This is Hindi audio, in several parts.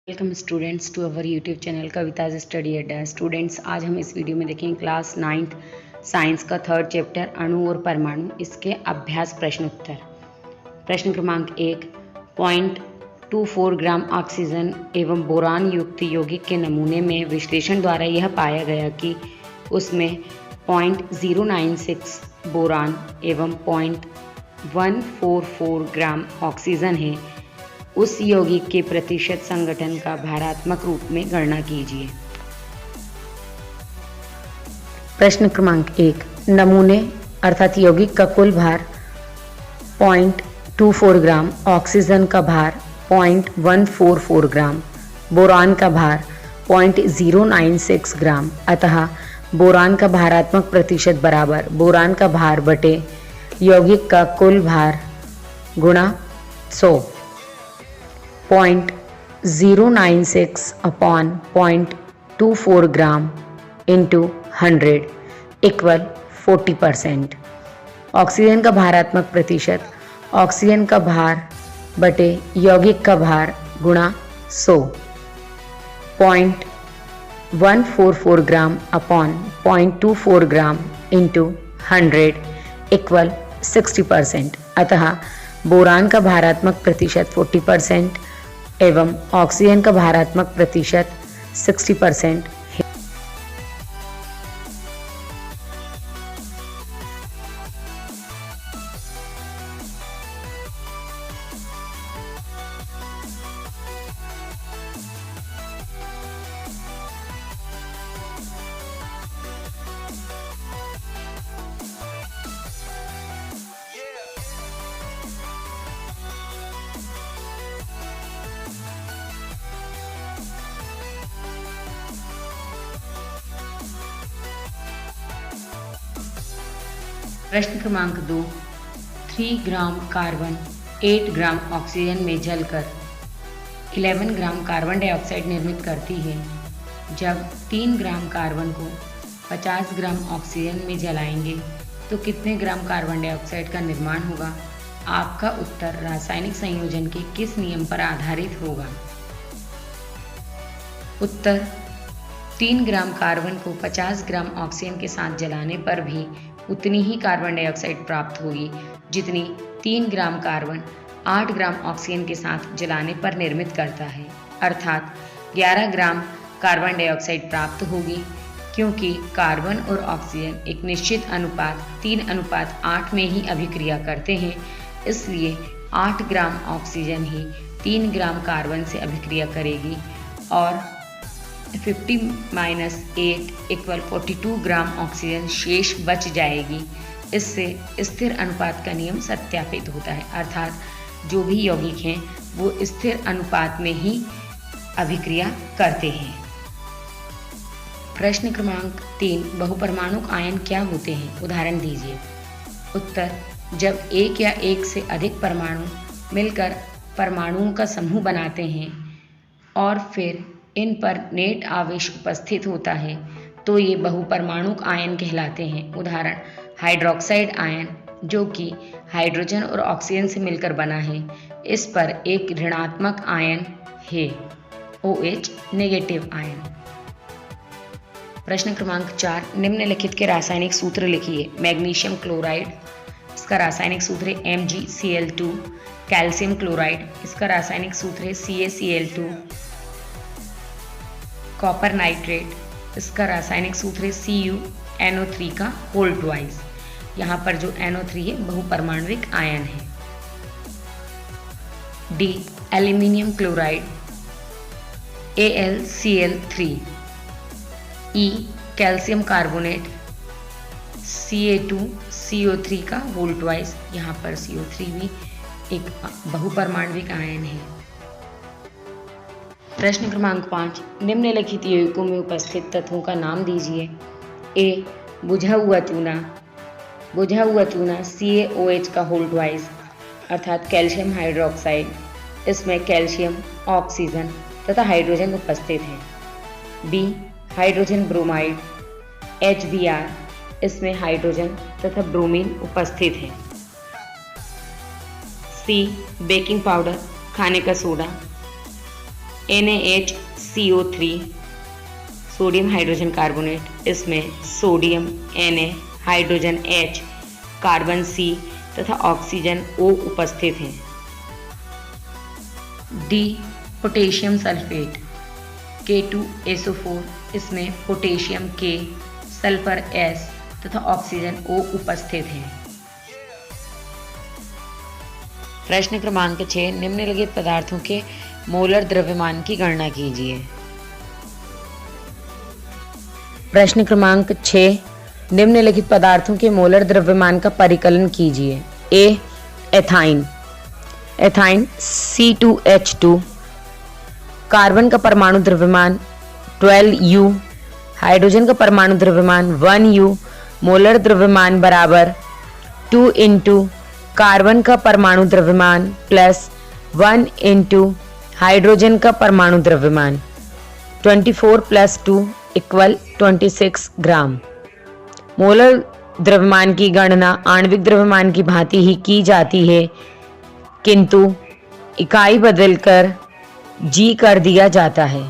Welcome students to our YouTube channel Kavita's study Adda. Students, आज हम इस वीडियो में देखेंगे क्लास 9th साइंस का थर्ड चैप्टर अणु और परमाणु, इसके अभ्यास प्रश्न उत्तर। प्रश्न क्रमांक 1, 0.24 ग्राम ऑक्सीजन एवं बोरान युक्त यौगिक के नमूने में विश्लेषण द्वारा यह पाया गया कि उसमें 0.096 बोरान एवं 0.144 ग्राम ऑक्सीजन है। उस यौगिक के प्रतिशत संगठन का भारात्मक रूप में गणना कीजिए। प्रश्न क्रमांक 1, नमूने अर्थात यौगिक का कुल भार 0.24 ग्राम, ऑक्सीजन का भार 0.144 ग्राम, बोरान का भार 0.096 ग्राम। अतः बोरान का भारात्मक प्रतिशत बराबर बोरान का भार बटे यौगिक का कुल भार गुणा 100। 0.096 upon 0.24 gram into 100 equal 40%। Oxygen का भारात्मक प्रतिशत ऑक्सीजन का भार बटे यौगिक का भार गुणा 100। 0.144 ग्राम अपॉन 0.24 ग्राम इंटू 100 इक्वल 60%। अतः बोरान का भारात्मक प्रतिशत 40% एवं ऑक्सीजन का भारात्मक प्रतिशत 60% है। प्रश्न क्रमांक 2, 3 ग्राम कार्बन 8 ग्राम ऑक्सीजन में जलकर 11 ग्राम कार्बन डाइऑक्साइड निर्मित करती है। जब 3 ग्राम कार्बन को 50 ग्राम ऑक्सीजन में जलाएंगे तो कितने ग्राम कार्बन डाइऑक्साइड का निर्माण होगा? आपका उत्तर रासायनिक संयोजन के किस नियम पर आधारित होगा? उत्तर, 3 ग्राम कार्बन को 50 ग्राम ऑक्सीजन के साथ जलाने पर भी उतनी ही कार्बन डाइऑक्साइड प्राप्त होगी जितनी 3 ग्राम कार्बन 8 ग्राम ऑक्सीजन के साथ जलाने पर निर्मित करता है, अर्थात 11 ग्राम कार्बन डाइऑक्साइड प्राप्त होगी। क्योंकि कार्बन और ऑक्सीजन एक निश्चित अनुपात 3:8 में ही अभिक्रिया करते हैं, इसलिए 8 ग्राम ऑक्सीजन ही 3 ग्राम कार्बन से अभिक्रिया करेगी और 50-8 इक्वल 42 ग्राम ऑक्सीजन शेष बच जाएगी। इससे स्थिर अनुपात का नियम सत्यापित होता है, अर्थात जो भी यौगिक हैं वो स्थिर अनुपात में ही अभिक्रिया करते हैं। प्रश्न क्रमांक 3, बहुपरमाणुक आयन क्या होते हैं? उदाहरण दीजिए। उत्तर, जब एक या एक से अधिक परमाणु मिलकर परमाणुओं का समूह बनाते हैं और फिर इन पर नेट आवेश उपस्थित होता है तो ये बहुपरमाणुक आयन कहलाते हैं। उदाहरण, हाइड्रोक्साइड आयन जो कि हाइड्रोजन और ऑक्सीजन से मिलकर बना है, इस पर एक ऋणात्मक आयन है, OH नेगेटिव आयन। प्रश्न क्रमांक 4, निम्नलिखित के रासायनिक सूत्र लिखिए। मैग्नीशियम क्लोराइड, इसका रासायनिक सूत्र है MgCl2। कैल्शियम क्लोराइड, इसका रासायनिक सूत्र है CaCl2। कॉपर नाइट्रेट, इसका रासायनिक सूत्र है CuNO3 का होल ट्वाइस। यहाँ पर जो NO3 है बहुपरमाणुक आयन है। D, aluminium chloride, AlCl3। E, calcium carbonate, Ca2CO3 का होल ट्वाइस। यहाँ पर CO3 भी एक बहुपरमाणुक आयन है। प्रश्न क्रमांक 5, निम्नलिखित यौगिकों में उपस्थित तत्वों का नाम दीजिए। A, बुझा हुआ चूना CaOH का होल ट्वाइस अर्थात कैल्शियम हाइड्रोक्साइड। इसमें कैल्शियम, ऑक्सीजन तथा हाइड्रोजन उपस्थित है। B, हाइड्रोजन ब्रोमाइड HBr, इसमें हाइड्रोजन तथा ब्रोमीन उपस्थित है। C, बेकिंग पाउडर खाने का soda NaHCO3 sodium hydrogen carbonate, इसमें sodium Na, hydrogen H, carbon C तथा ऑक्सीजन O उपस्थित हैं। डी पोटेशियम सल्फेट K2SO4, इसमें पोटेशियम K, सल्फर S तथा ऑक्सीजन O उपस्थित हैं। प्रश्न क्रमांक 6, निम्नलिखित पदार्थों के मोलर द्रव्यमान की गणना कीजिए। प्रश्न क्रमांक 6, निम्नलिखित पदार्थों के मोलर द्रव्यमान का परिकलन कीजिए। ए एथाइन, एथाइन C2H2, कार्बन का परमाणु द्रव्यमान 12U, हाइड्रोजन का परमाणु द्रव्यमान 1U, मोलर द्रव्यमान बराबर 2 इंटू कार्बन का परमाणु द्रव्यमान प्लस 1 इंटू हाइड्रोजन का परमाणु द्रव्यमान। 24 प्लस 2 इक्वल 26 ग्राम। मोलर द्रव्यमान की गणना आणविक द्रव्यमान की भांति ही की जाती है, किंतु इकाई बदलकर जी कर दिया जाता है।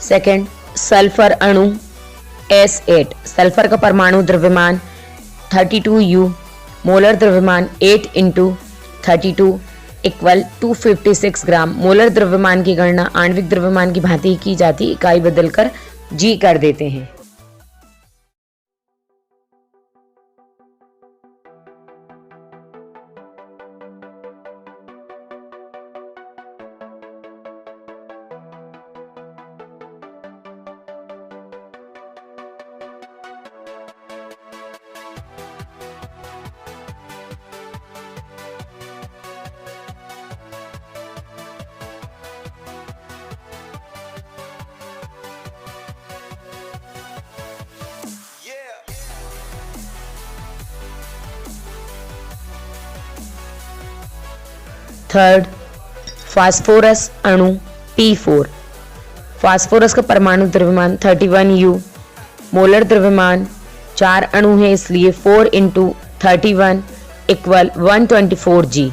सेकंड, सल्फर अणु S8, सल्फर का परमाणु द्रव्यमान 32U, मोलर द्रव्यमान 8 इंटू 32 इक्वल 256 ग्राम। मोलर द्रव्यमान की गणना आणविक द्रव्यमान की भांति की जाती, इकाई बदलकर जी कर देते हैं। थर्ड, फास्फोरस अणु P4, फास्फोरस का परमाणु द्रव्यमान 31U, मोलर द्रव्यमान 4 अणु है, इसलिए 4 into 31 equal 124G।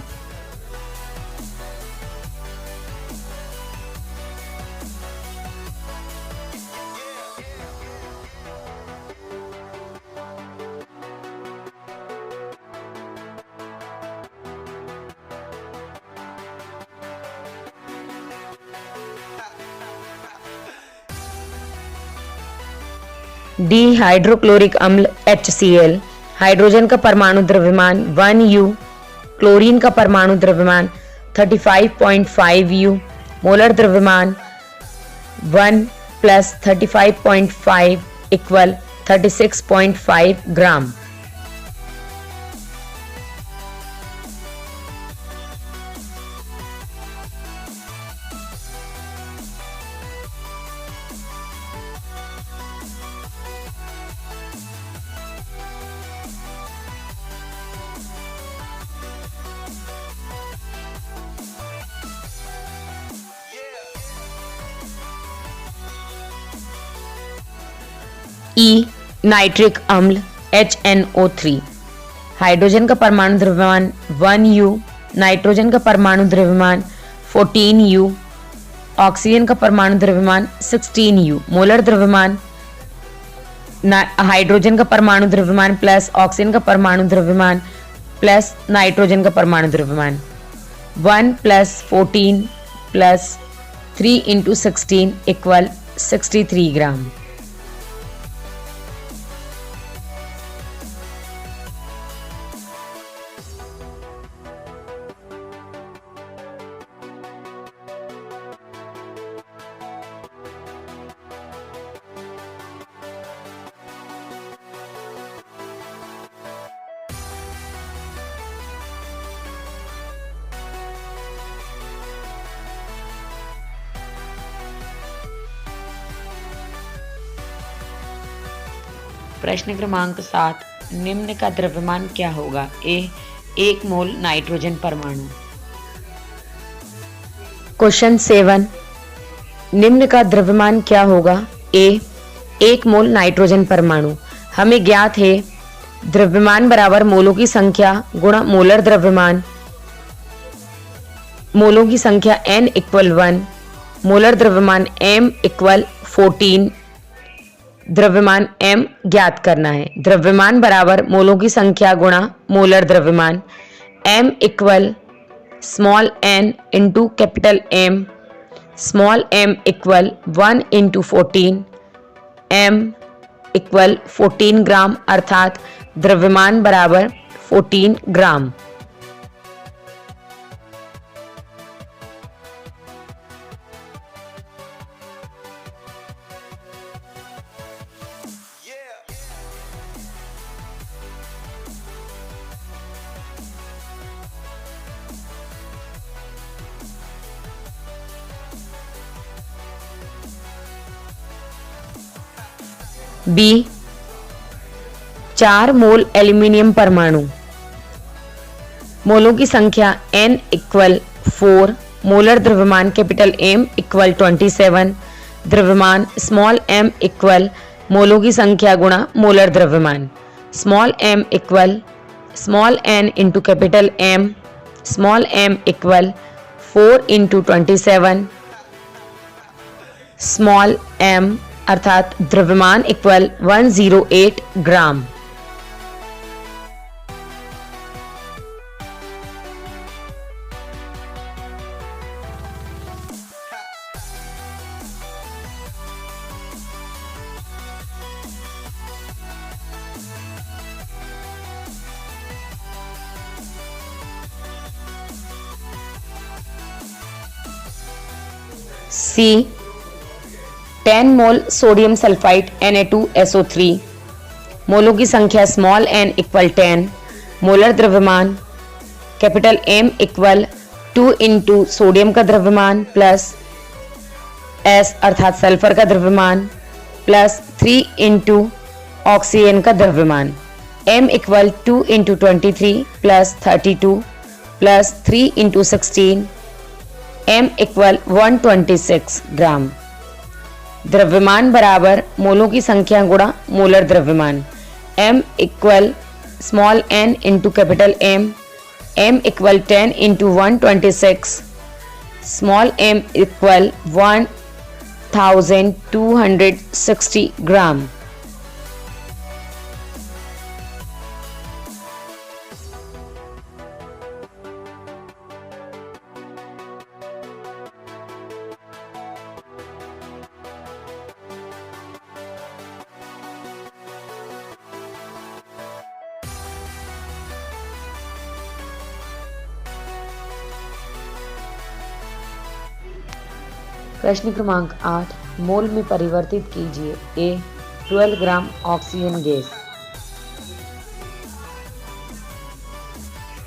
D hydrochloric अम्ल HCl, हाइड्रोजन का परमाणु द्रव्यमान 1U, क्लोरीन का परमाणु द्रव्यमान 35.5U, मोलर द्रव्यमान 1 प्लस 35.5 इक्वल 36.5 ग्राम। ई नाइट्रिक अम्ल HNO3, हाइड्रोजन का परमाणु द्रव्यमान 1U, नाइट्रोजन का परमाणु द्रव्यमान 14U, ऑक्सीजन का परमाणु द्रव्यमान 16U, मोलर द्रव्यमान हाइड्रोजन का परमाणु द्रव्यमान प्लस ऑक्सीजन का परमाणु द्रव्यमान प्लस नाइट्रोजन का परमाणु द्रव्यमान 1 प्लस 14 प्लस 3 इंटू 16 इक्वल 63 ग्राम। प्रश्न क्रमांक 7, निम्न का द्रव्यमान क्या होगा? ए 1 मोल नाइट्रोजन परमाणु। क्वेश्चन 7, निम्न का द्रव्यमान क्या होगा? ए 1 मोल नाइट्रोजन परमाणु। हमें ज्ञात है द्रव्यमान बराबर मोलों की संख्या गुणा मोलर द्रव्यमान। मोलों की संख्या n इक्वल 1, मोलर द्रव्यमान m इक्वल 14, द्रव्यमान m ज्ञात करना है। द्रव्यमान बराबर मोलों की संख्या गुणा मोलर द्रव्यमान। m equal small n into capital M, small m equal 1 into 14, m equal 14 ग्राम, अर्थात द्रव्यमान बराबर 14 ग्राम। बी 4 मोल एल्यूमिनियम परमाणु। मोलों की संख्या n इक्वल 4, मोलर द्रव्यमान कैपिटल M इक्वल 27, द्रव्यमान स्मॉल m इक्वल मोलों की संख्या गुणा मोलर द्रव्यमान। Small m equal small n into capital M, small m equal 4 into 27, small m अर्थात द्रव्यमान इक्वल 108 ग्राम। सी 10 मोल सोडियम सल्फाइड Na2SO3, मोलों की संख्या स्मॉल n इक्वल 10, मोलर द्रव्यमान capital M equal 2 into sodium का द्रव्यमान प्लस S अर्थात सल्फर का द्रव्यमान प्लस 3 इंटू ऑक्सीजन का द्रव्यमान। M equal 2 into 23 plus 32 plus 3 into 16, M equal 126 ग्राम। द्रव्यमान बराबर मोलों की संख्या गुणा मोलर द्रव्यमान। M equal small n into capital M, M equal 10 into 126, small m equal 1260 ग्राम। प्रश्न क्रमांक 8, मोल में परिवर्तित कीजिए। ए 12 ग्राम ऑक्सीजन गैस।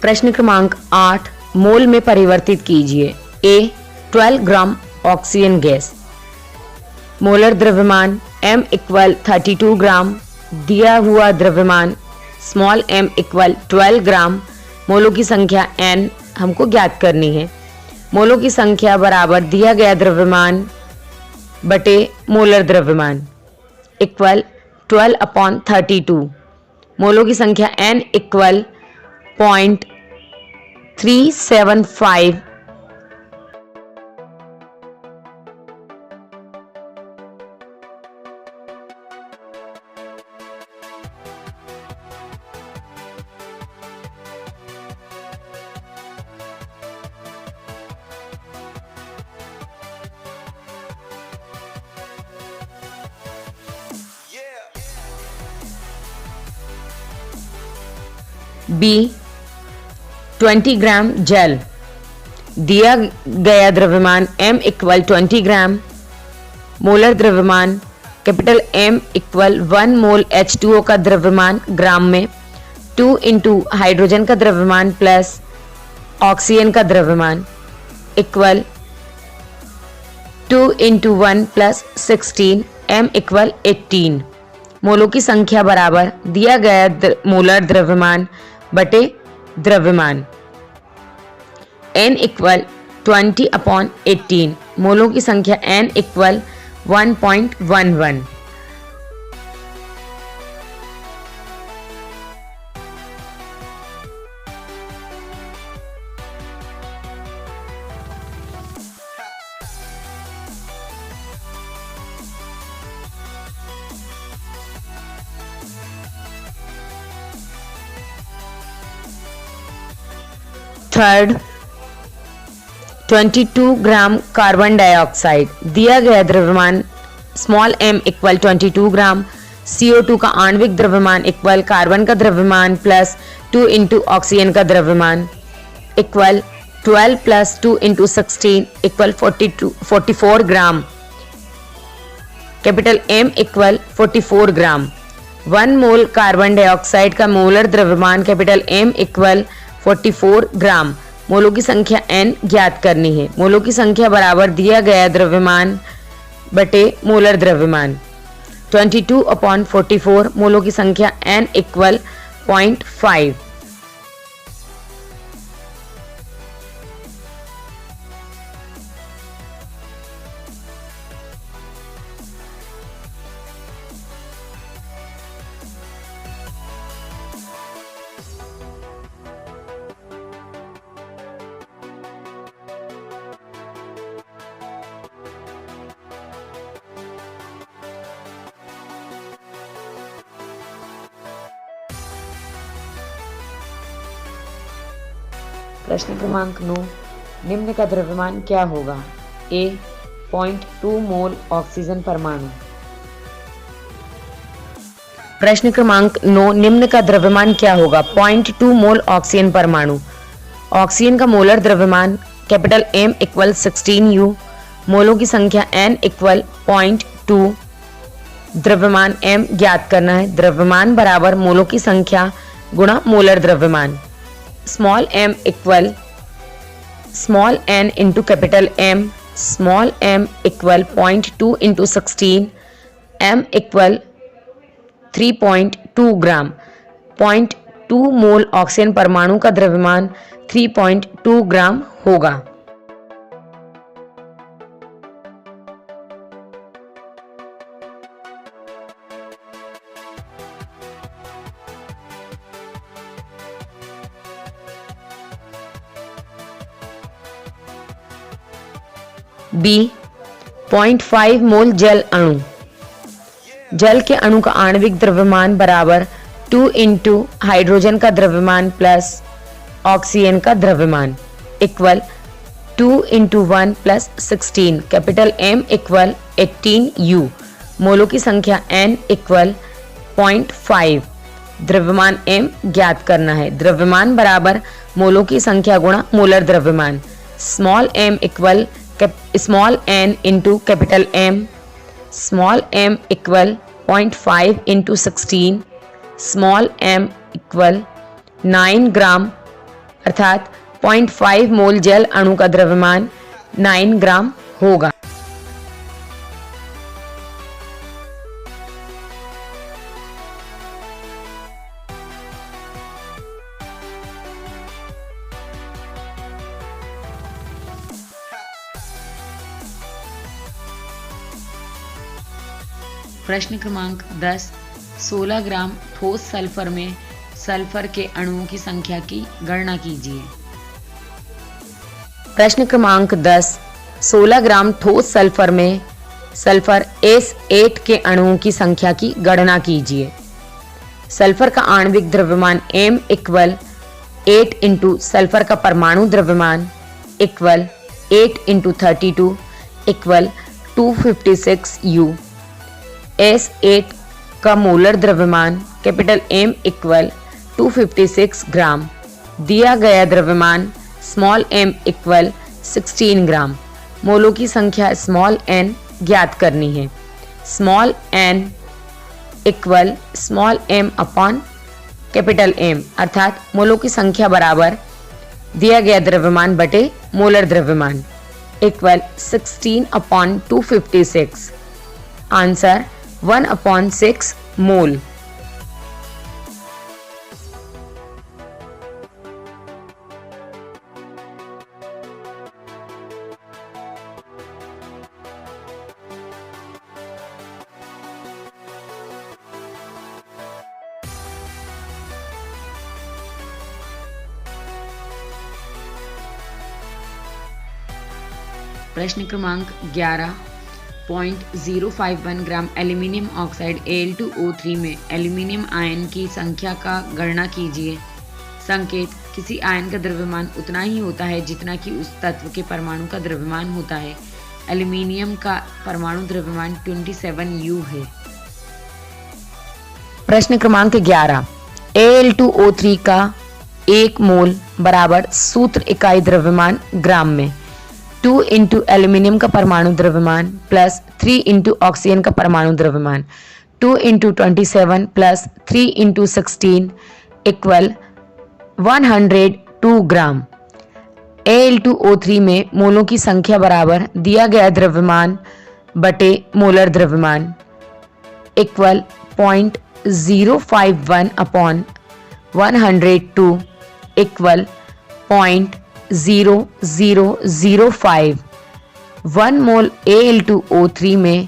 प्रश्न क्रमांक 8, मोल में परिवर्तित कीजिए। ए 12 ग्राम ऑक्सीजन गैस। मोलर द्रव्यमान M इक्वल 32 ग्राम, दिया हुआ द्रव्यमान स्मॉल m इक्वल 12 ग्राम, मोलों की संख्या n हमको ज्ञात करनी है। मोलों की संख्या बराबर दिया गया द्रव्यमान बटे मोलर द्रव्यमान इक्वल 12/32। मोलों की संख्या n इक्वल 0.375। बी 20 ग्राम जेल। दिया गया द्रव्यमान M इक्वल 20 ग्राम, मोलर द्रव्यमान कैपिटल M इक्वल 1 मोल H2O का द्रव्यमान ग्राम में, 2 इंटू हाइड्रोजन का द्रव्यमान प्लस ऑक्सीजन का द्रव्यमान equal 2 into 1 plus 16, M equal 18। मोलों की संख्या बराबर दिया गया मोलर द्रव्यमान बटे द्रव्यमान। n इक्वल 20/18, मोलों की संख्या n equal 1.11। Third, 22 gram carbon dioxide. दिया गया द्रव्यमान स्मॉल m इक्वल 22 ग्राम, CO2 का आणविक द्रव्यमान इक्वल कार्बन का द्रव्यमान प्लस 2 इंटू ऑक्सीजन का द्रव्यमान इक्वल 12 प्लस 2 इंटू 16 इक्वल 44 ग्राम। कैपिटल M इक्वल 44 ग्राम। 1 मोल कार्बन डाइऑक्साइड का मोलर द्रव्यमान कैपिटल M इक्वल 44 ग्राम। मोलों की संख्या n ज्ञात करनी है। मोलों की संख्या बराबर दिया गया द्रव्यमान बटे मोलर द्रव्यमान। 22/44, मोलों की संख्या n इक्वल 0.5। प्रश्न क्रमांक 9, निम्न का द्रव्यमान क्या होगा? A 0.2 मोल ऑक्सीजन परमाणु। प्रश्न क्रमांक 9, निम्न का द्रव्यमान क्या होगा? 0.2 मोल ऑक्सीजन परमाणु। ऑक्सीजन का मोलर द्रव्यमान कैपिटल M इक्वल 16U, मोलों की संख्या n इक्वल 0.2, द्रव्यमान m ज्ञात करना है। द्रव्यमान बराबर मोलों की संख्या गुणा मोलर द्रव्यमान। Small m equal small n into capital M, small m equal 0.2 into 16, m equal 3.2 ग्राम। 0.2 मोल ऑक्सीजन परमाणु का द्रव्यमान 3.2 ग्राम होगा। B 0.5 मोल जल अणु। जल के अणु का आणविक द्रव्यमान बराबर 2 इंटू हाइड्रोजन का द्रव्यमान प्लस ऑक्सीजन का द्रव्यमान equal 2 into 1 plus 16, capital M equal 18U, मोलों की संख्या n इक्वल 0.5, द्रव्यमान m ज्ञात करना है। द्रव्यमान बराबर मोलों की संख्या गुणा मोलर द्रव्यमान। Small m equal small n into capital M, small m equal 0.5 into 16, small m equal 9 ग्राम, अर्थात 0.5 मोल जल अणु का द्रव्यमान 9 ग्राम होगा। प्रश्न क्रमांक 10, 16 ग्राम ठोस सल्फर में सल्फर के अणुओं की संख्या की गणना कीजिए। प्रश्न क्रमांक 10, 16 ग्राम ठोस सल्फर में सल्फर S8 के अणुओं की संख्या की गणना कीजिए। सल्फर का आणविक द्रव्यमान M इक्वल 8 इंटू सल्फर का परमाणु द्रव्यमान equal 8 into 32 equal 256U। S8 का मोलर द्रव्यमान कैपिटल M इक्वल 256 ग्राम। दिया गया द्रव्यमान स्मॉल m इक्वल 16 ग्राम। मोलों की संख्या स्मॉल n ज्ञात करनी है। Small n equal small m upon capital M, अर्थात मोलों की संख्या बराबर दिया गया द्रव्यमान बटे मोलर द्रव्यमान इक्वल 16/256। आंसर 1/6 मोल। प्रश्न क्रमांक 11.051 ग्राम एल्यूमिनियम ऑक्साइड Al2O3 में एल्यूमिनियम आयन की संख्या का गणना कीजिए। संकेत: किसी आयन का द्रव्यमान उतना ही होता है जितना कि उस तत्व के परमाणु का द्रव्यमान होता है। एल्यूमिनियम का परमाणु द्रव्यमान 27U है। प्रश्न क्रमांक 11, Al2O3 का 1 मोल बराबर सूत्र इकाई द्रव्यमान ग्राम में। 2 इंटू एल्यूमिनियम का परमाणु द्रव्यमान प्लस 3 इंटू ऑक्सीजन का परमाणु द्रव्यमान, 2 इंटू 27 प्लस 3 इंटू 16 इक्वल 102 ग्राम। Al2O3 में मोलों की संख्या बराबर दिया गया द्रव्यमान बटे मोलर द्रव्यमान इक्वल 0.051 अपॉन 102 इक्वल 0.0005। 1 मोल Al2O3 में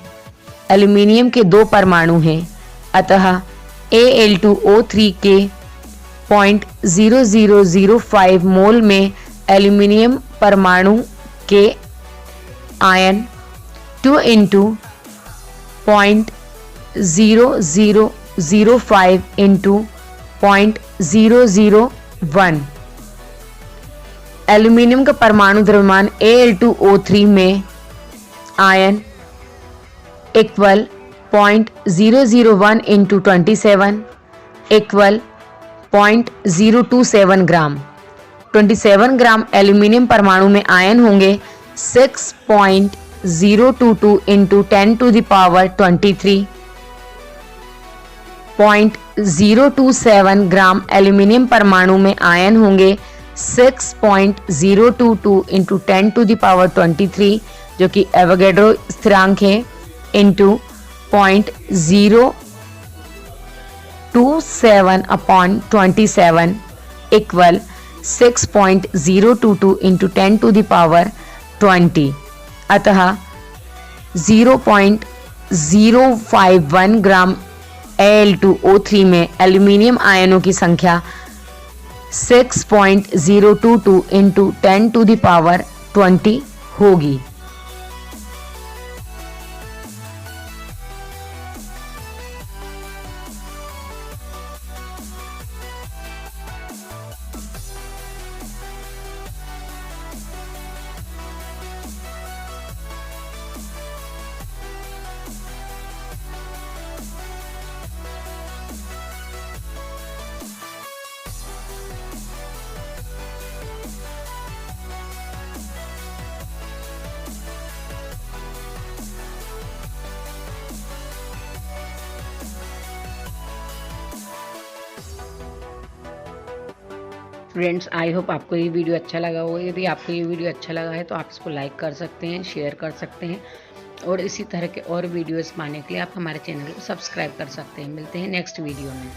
एल्यूमिनियम के 2 परमाणु हैं, अतः Al2O3 के 0.0005 मोल में एल्यूमिनियम परमाणु के आयन 2 इंटू 0.0005 इंटू 0.001। एल्यूमिनियम का परमाणु द्रव्यमान Al2O3 में आयन इक्वल 0.001 इंटू 27 इक्वल 0.027 ग्राम। 27 ग्राम एल्यूमिनियम परमाणु में आयन होंगे 6.022 इंटू 10 टू द पावर 23। 0.027 ग्राम एल्यूमिनियम परमाणु में आयन होंगे 6.022 इंटू 10 टू द पावर 23, जो कि एवोगैड्रो स्थिरांक है, into 0.027 upon 27 equal 6.022 into 10 to the power 20। अतः 0.051 ग्राम Al2O3 में एल्यूमिनियम आयनों की संख्या 6.022 इंटू 10 टू द पावर 20 होगी। फ्रेंड्स, आई होप आपको ये वीडियो अच्छा लगा होगा। यदि आपको ये वीडियो अच्छा लगा है तो आप इसको लाइक कर सकते हैं, शेयर कर सकते हैं, और इसी तरह के और वीडियोस पाने के लिए आप हमारे चैनल को सब्सक्राइब कर सकते हैं। मिलते हैं नेक्स्ट वीडियो में।